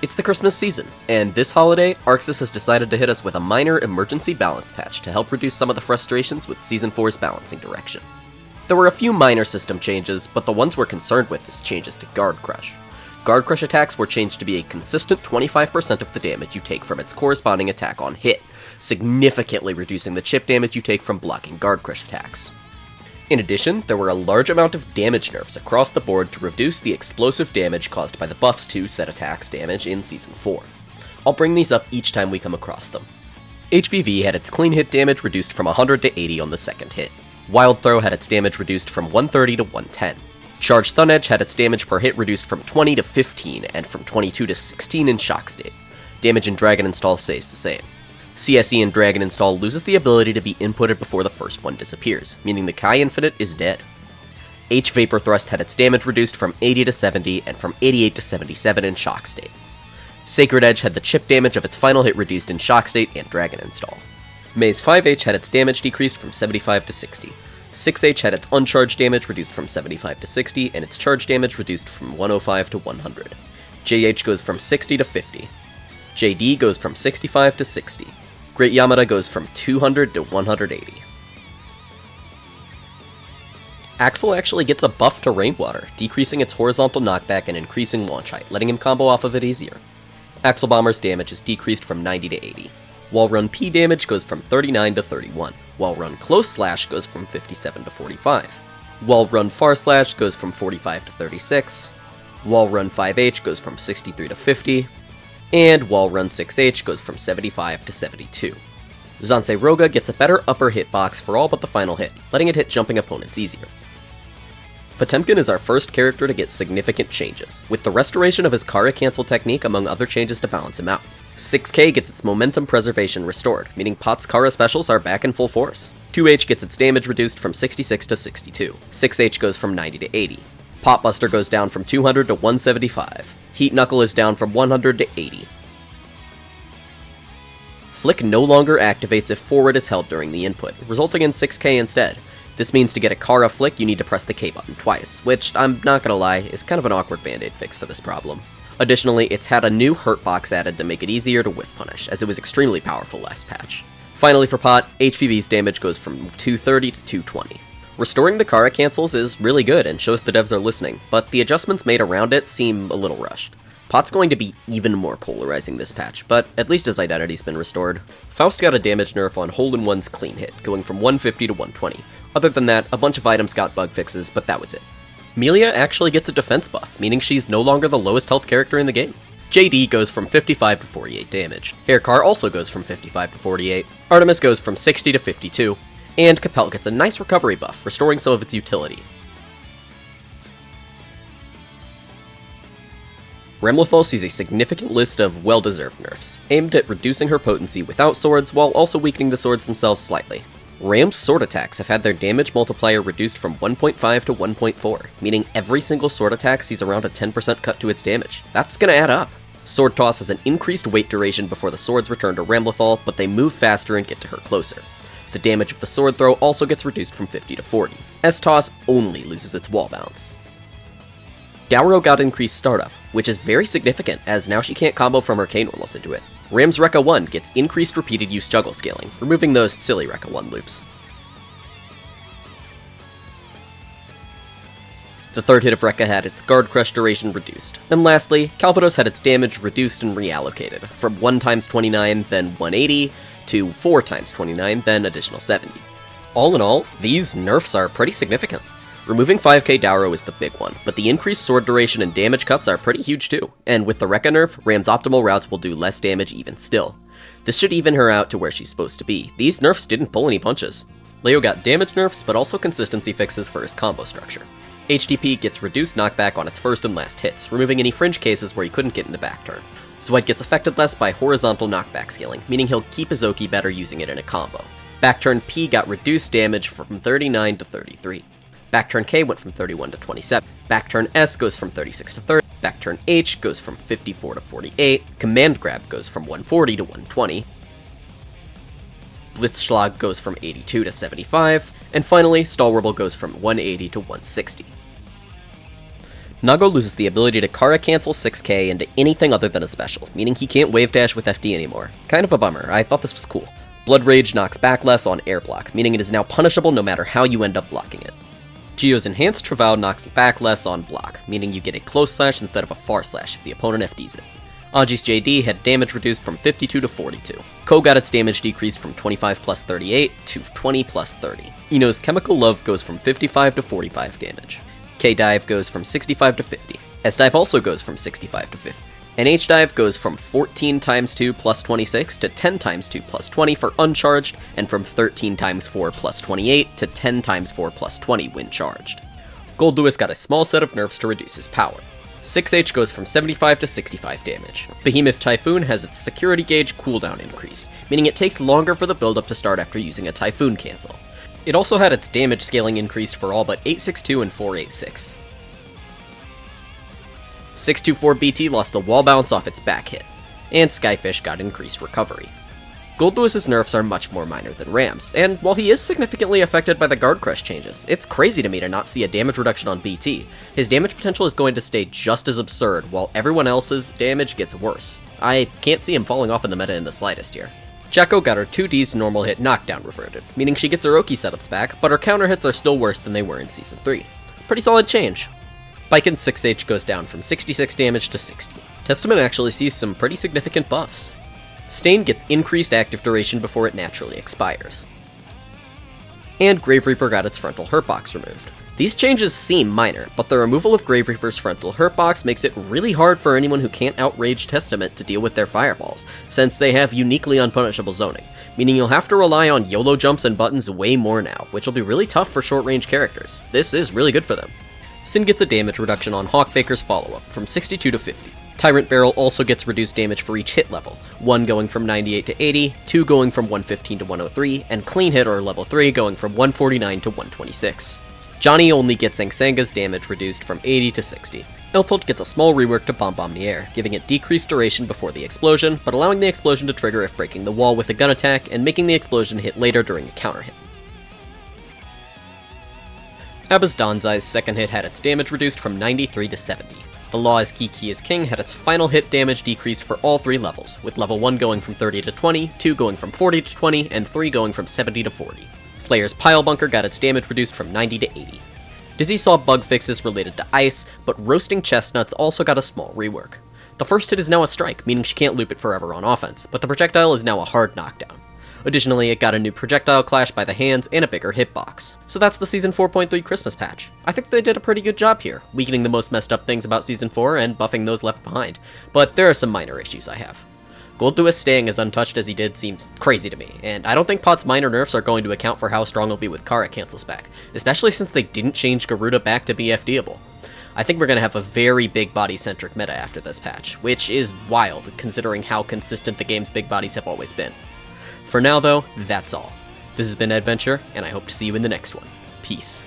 It's the Christmas season, and this holiday, Arxis has decided to hit us with a minor emergency balance patch to help reduce some of the frustrations with Season 4's balancing direction. There were a few minor system changes, but the ones we're concerned with is changes to Guard Crush. Guard Crush attacks were changed to be a consistent 25% of the damage you take from its corresponding attack on hit, significantly reducing the chip damage you take from blocking Guard Crush attacks. In addition, there were a large amount of damage nerfs across the board to reduce the explosive damage caused by the buffs to set attacks damage in Season 4. I'll bring these up each time we come across them. HVV had its clean hit damage reduced from 100 to 80 on the second hit. Wild Throw had its damage reduced from 130 to 110. Charge Stun Edge had its damage per hit reduced from 20 to 15 and from 22 to 16 in Shock State. Damage in Dragon Install stays the same. CSE in Dragon Install loses the ability to be inputted before the first one disappears, meaning the Kai Infinite is dead. H Vapor Thrust had its damage reduced from 80 to 70 and from 88 to 77 in Shock State. Sacred Edge had the chip damage of its final hit reduced in Shock State and Dragon Install. Maze 5H had its damage decreased from 75 to 60. 6H had its uncharged damage reduced from 75 to 60, and its charge damage reduced from 105 to 100. JH goes from 60 to 50. JD goes from 65 to 60. Great Yamada goes from 200 to 180. Axl actually gets a buff to Rainwater, decreasing its horizontal knockback and increasing launch height, letting him combo off of it easier. Axl Bomber's damage is decreased from 90 to 80. Wall Run P damage goes from 39 to 31. Wall Run Close Slash goes from 57 to 45. Wall Run Far Slash goes from 45 to 36. Wall Run 5H goes from 63 to 50. And Wall Run 6H goes from 75 to 72. Zansei Roga gets a better upper hitbox for all but the final hit, letting it hit jumping opponents easier. Potemkin is our first character to get significant changes, with the restoration of his Kara cancel technique among other changes to balance him out. 6K gets its momentum preservation restored, meaning Pot's Kara specials are back in full force. 2H gets its damage reduced from 66 to 62. 6H goes from 90 to 80. Potbuster goes down from 200 to 175. Heat Knuckle is down from 100 to 80. Flick no longer activates if forward is held during the input, resulting in 6K instead. This means to get a Kara Flick, you need to press the K button twice, which, I'm not gonna lie, is kind of an awkward band-aid fix for this problem. Additionally, it's had a new hurt box added to make it easier to whiff punish, as it was extremely powerful last patch. Finally for Pot, HPV's damage goes from 230 to 220. Restoring the Kara cancels is really good and shows the devs are listening, but the adjustments made around it seem a little rushed. Pot's going to be even more polarizing this patch, but at least his identity's been restored. Faust got a damage nerf on Hole-in-One's clean hit, going from 150 to 120. Other than that, a bunch of items got bug fixes, but that was it. Millia actually gets a defense buff, meaning she's no longer the lowest health character in the game. JD goes from 55 to 48 damage. Haircar also goes from 55 to 48. Artemis goes from 60 to 52. And Capel gets a nice recovery buff, restoring some of its utility. Ramlethal sees a significant list of well-deserved nerfs, aimed at reducing her potency without swords while also weakening the swords themselves slightly. Ram's sword attacks have had their damage multiplier reduced from 1.5 to 1.4, meaning every single sword attack sees around a 10% cut to its damage. That's gonna add up. Sword Toss has an increased wait duration before the swords return to Ramlethal, but they move faster and get to her closer. The damage of the sword throw also gets reduced from 50 to 40. S-Toss only loses its wall bounce. Gauro got increased startup, which is very significant as now she can't combo from her K-normals into it. Ram's Rekka 1 gets increased repeated use juggle scaling, removing those silly Rekka 1 loops. The third hit of Rekka had its Guard Crush duration reduced. And lastly, Calvados had its damage reduced and reallocated, from 1 times 29, then 180, to 4 times 29, then additional 70. All in all, these nerfs are pretty significant. Removing 5k Dauro is the big one, but the increased sword duration and damage cuts are pretty huge too, and with the Rekka nerf, Ram's optimal routes will do less damage even still. This should even her out to where she's supposed to be. These nerfs didn't pull any punches. Leo got damage nerfs, but also consistency fixes for his combo structure. HDP gets reduced knockback on its first and last hits, removing any fringe cases where he couldn't get into back turn. Zwite gets affected less by horizontal knockback scaling, meaning he'll keep his Oki better using it in a combo. Back turn P got reduced damage from 39 to 33. Back turn K went from 31 to 27. Back turn S goes from 36 to 30. Back turn H goes from 54 to 48. Command Grab goes from 140 to 120. Blitzschlag goes from 82 to 75. And finally, Stall Wurble goes from 180 to 160. Nago loses the ability to Kara cancel 6k into anything other than a special, meaning he can't wave dash with FD anymore. Kind of a bummer, I thought this was cool. Blood Rage knocks back less on air block, meaning it is now punishable no matter how you end up blocking it. Gio's Enhanced Travail knocks back less on block, meaning you get a close slash instead of a far slash if the opponent FDs it. Anji's JD had damage reduced from 52 to 42. Ko got its damage decreased from 25 plus 38 to 20 plus 30. Ino's Chemical Love goes from 55 to 45 damage. K-Dive goes from 65 to 50. S-Dive also goes from 65 to 50. And H-Dive goes from 14 times 2 plus 26 to 10 times 2 plus 20 for uncharged, and from 13 times 4 plus 28 to 10 times 4 plus 20 when charged. Goldlewis got a small set of nerfs to reduce his power. 6H goes from 75 to 65 damage. Behemoth Typhoon has its security gauge cooldown increased, meaning it takes longer for the build-up to start after using a Typhoon cancel. It also had its damage scaling increased for all but 862 and 486. 624 BT lost the wall bounce off its back hit, and Skyfish got increased recovery. Goldlewis's nerfs are much more minor than Ram's, and while he is significantly affected by the Guard Crush changes, it's crazy to me to not see a damage reduction on BT. His damage potential is going to stay just as absurd, while everyone else's damage gets worse. I can't see him falling off in the meta in the slightest here. Jacko got her 2D's normal hit knockdown reverted, meaning she gets her Oki setups back, but her counter hits are still worse than they were in Season 3. Pretty solid change. Baiken's 6H goes down from 66 damage to 60. Testament actually sees some pretty significant buffs. Stain gets increased active duration before it naturally expires. And Grave Reaper got its frontal hurt box removed. These changes seem minor, but the removal of Grave Reaper's frontal hurt box makes it really hard for anyone who can't outrage Testament to deal with their fireballs, since they have uniquely unpunishable zoning, meaning you'll have to rely on YOLO jumps and buttons way more now, which will be really tough for short-range characters. This is really good for them. Sin gets a damage reduction on Hawkbaker's follow-up, from 62 to 50. Tyrant Barrel also gets reduced damage for each hit level, 1 going from 98 to 80, 2 going from 115 to 103, and Clean Hit or level 3 going from 149 to 126. Johnny only gets Angsanga's damage reduced from 80 to 60. Elphelt gets a small rework to Bomb Bomb the Air, giving it decreased duration before the explosion, but allowing the explosion to trigger if breaking the wall with a gun attack, and making the explosion hit later during a counter hit. A.B.A's Danzai's second hit had its damage reduced from 93 to 70. The Law is Kiki is King had its final hit damage decreased for all 3 levels, with level 1 going from 30 to 20, 2 going from 40 to 20, and 3 going from 70 to 40. Slayer's Pile Bunker got its damage reduced from 90 to 80. Dizzy saw bug fixes related to ice, but Roasting Chestnuts also got a small rework. The first hit is now a strike, meaning she can't loop it forever on offense, but the projectile is now a hard knockdown. Additionally, it got a new projectile clash by the hands and a bigger hitbox. So that's the Season 4.3 Christmas patch. I think they did a pretty good job here, weakening the most messed up things about Season 4 and buffing those left behind, but there are some minor issues I have. Goldlewis staying as untouched as he did seems crazy to me, and I don't think Pot's minor nerfs are going to account for how strong he'll be with Kara cancels back, especially since they didn't change Garuda back to be FDable. I think we're going to have a very big body-centric meta after this patch, which is wild considering how consistent the game's big bodies have always been. For now though, that's all. This has been Adventure, and I hope to see you in the next one. Peace.